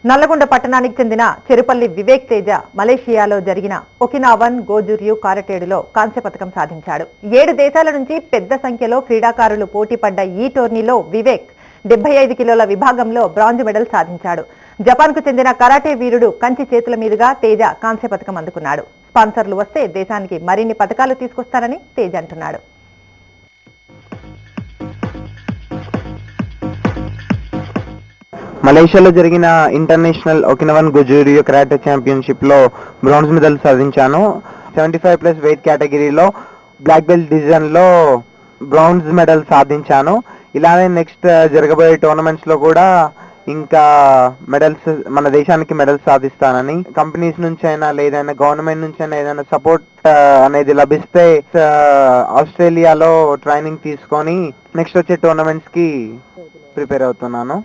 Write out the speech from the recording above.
నల్లగొండ పట్టణానికి చెందిన చెరుపల్లి వివేక్ తేజ మలేషియాలో జరిగిన ఒకినావన్ గోజుర్యు కారటేడులో కాంస్య పతకం సాధించాడు. 7 దేశాల నుంచి పెద్ద సంఖ్యలో క్రీడాకారులు పోటీ పడ్డ ఈ టోర్నీలో వివేక్ 75 కిలోల విభాగంలో బ్రాంజ్ మెడల్ సాధించాడు. జపాన్కు చెందిన కరాటే వీరుడు కంచి చేతుల మీదుగా తేజ కాంస్య పతకం అందుకున్నాడు. స్పాన్సర్లు వస్తే దేశానికి మరిన్ని పతకాలు తీసుకొస్తారని తేజ అంటున్నాడు. మలేషియాలో జరిగిన ఇంటర్నేషనల్ ఒకినవన్ గోజుర్యు కరాటే ఛాంపియన్షిప్ లో బ్రాంజ్ మెడల్ సాధించాను. 75+ వెయిట్ కేటగిరీలో బ్లాక్ బెల్ట్ డివిజన్ లో బ్రాంజ్ మెడల్ సాధించాను. ఇలానే నెక్స్ట్ జరగబోయే టోర్నమెంట్స్ లో కూడా ఇంకా మెడల్స్ మన దేశానికి మెడల్స్ సాధిస్తానని, కంపెనీస్ నుంచి అయినా లేదైనా గవర్నమెంట్ నుంచి అయినా ఏదైనా సపోర్ట్ అనేది లభిస్తే ఆస్ట్రేలియాలో ట్రైనింగ్ తీసుకొని నెక్స్ట్ వచ్చే టోర్నమెంట్స్ కి ప్రిపేర్ అవుతున్నాను.